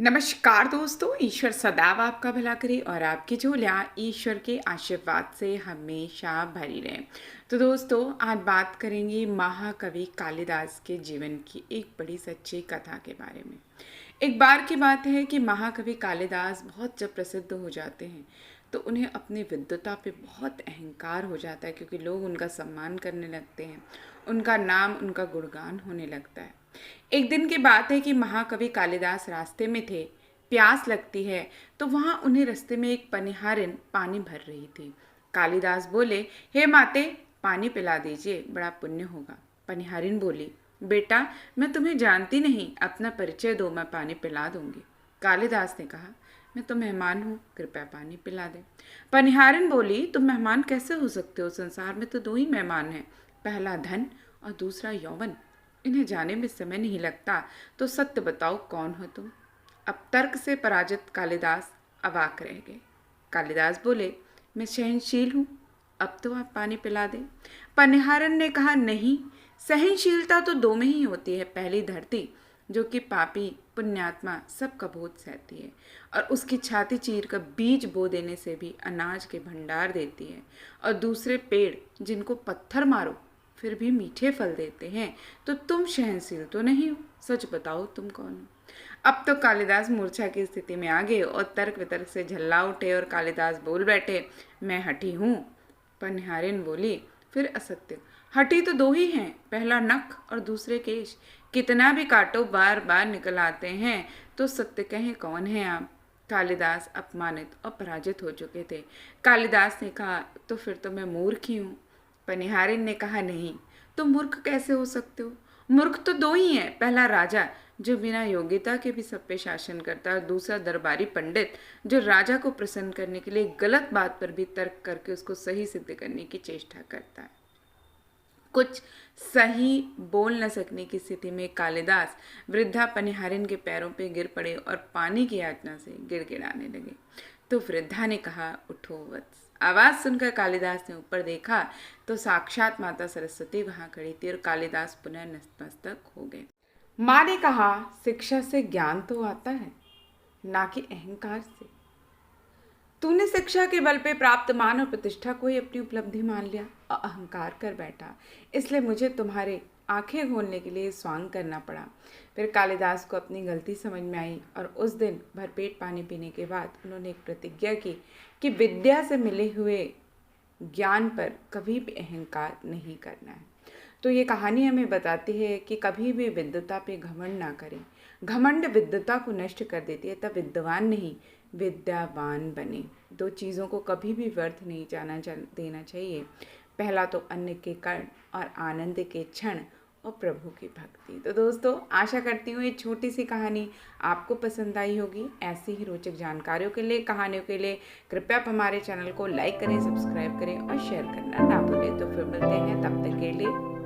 नमस्कार दोस्तों, ईश्वर सदैव आपका भला करे और आपकी झोलियाँ ईश्वर के आशीर्वाद से हमेशा भरी रहें। तो दोस्तों, आज बात करेंगे महाकवि कालिदास के जीवन की एक बड़ी सच्ची कथा के बारे में। एक बार की बात है कि महाकवि कालिदास बहुत जब प्रसिद्ध हो जाते हैं तो उन्हें अपनी विद्वता पे बहुत अहंकार हो जाता है, क्योंकि लोग उनका सम्मान करने लगते हैं, उनका नाम, उनका गुणगान होने लगता है। एक दिन की बात है कि महाकवि कालिदास रास्ते में थे। प्यास लगती है तो वहां उन्हें रास्ते में एक पनिहारिन पानी भर रही थी। कालिदास बोले, हे माते, पानी पिला दीजिए, बड़ा पुण्य होगा। पनिहारिन बोली, बेटा, मैं तुम्हें जानती नहीं, अपना परिचय दो, मैं पानी पिला दूंगी। कालिदास ने कहा, मैं तो मेहमान हूँ, कृपया पानी पिला दे। पनिहारिन बोली, तुम मेहमान कैसे हो सकते हो? संसार में तो दो ही मेहमान हैं, पहला धन और दूसरा यौवन। इन्हें जाने में समय नहीं लगता, तो सत्य बताओ, कौन हो तुम? अब तर्क से पराजित कालिदास अवाक रह गए। कालिदास बोले, मैं सहनशील हूँ, अब तो आप पानी पिला दें। पनिहारन ने कहा, नहीं, सहनशीलता तो दो में ही होती है। पहली धरती, जो कि पापी पुण्यात्मा सबका बोझ सहती है और उसकी छाती चीर कर बीज बो देने से भी अनाज के भंडार देती है, और दूसरे पेड़, जिनको पत्थर मारो फिर भी मीठे फल देते हैं। तो तुम सहनशील तो नहीं हो, सच बताओ तुम कौन हो? अब तो कालिदास मूर्छा की स्थिति में आ गए और तर्क वितर्क से झल्ला उठे और कालिदास बोल बैठे, मैं हठी हूँ। पनिहारिन बोली, फिर असत्य। हठी तो दो ही हैं, पहला नख और दूसरे केश, कितना भी काटो बार बार निकल आते हैं। तो सत्य कहें, कौन है आप? कालिदास अपमानित और पराजित हो चुके थे। कालिदास ने कहा, तो फिर तो मैं मूर्ख ही हूँ। पनिहारिन ने कहा, नहीं, तुम मूर्ख कैसे हो सकते हो? मूर्ख तो दो ही हैं, पहला राजा, जो बिना योग्यता के भी सब पे शासन करता है, और दूसरा दरबारी पंडित, जो राजा को प्रसन्न करने के लिए गलत बात पर भी तर्क करके उसको सही सिद्ध करने की चेष्टा करता है। कुछ सही बोल न सकने की स्थिति में कालिदास वृद्धा पनिहारिन के पैरों पे गिर पड़े और पानी की याचना से गिड़गिड़ाने लगे। तो वृद्धा ने कहा, उठो वत्स। आवाज सुनकर कालिदास ने ऊपर देखा तो साक्षात माता सरस्वती वहां खड़ी थी और कालिदास पुनः नतमस्तक हो गए। माँ ने कहा, शिक्षा से ज्ञान तो आता है, ना कि अहंकार से। तूने शिक्षा के बल पे प्राप्त मान और प्रतिष्ठा को ही अपनी उपलब्धि मान लिया और अहंकार कर बैठा, इसलिए मुझे तुम्हारे आंखें खोलने के लिए स्वांग करना पड़ा। फिर कालिदास को अपनी गलती समझ में आई और उस दिन भरपेट पानी पीने के बाद उन्होंने एक प्रतिज्ञा की कि विद्या से मिले हुए ज्ञान पर कभी भी अहंकार नहीं करना है। तो ये कहानी हमें बताती है कि कभी भी विद्वता पे घमंड ना करें। घमंड विद्वता को नष्ट कर देती है, तब विद्वान नहीं विद्यावान बने। दो चीज़ों को कभी भी व्यर्थ नहीं देना चाहिए, पहला तो अन्न के कण और आनंद के क्षण और प्रभु की भक्ति। तो दोस्तों, आशा करती हूँ ये छोटी सी कहानी आपको पसंद आई होगी। ऐसी ही रोचक जानकारियों के लिए, कहानियों के लिए कृपया आप हमारे चैनल को लाइक करें, सब्सक्राइब करें और शेयर करना ना भूलें। तो फिर मिलते हैं, तब तक के लिए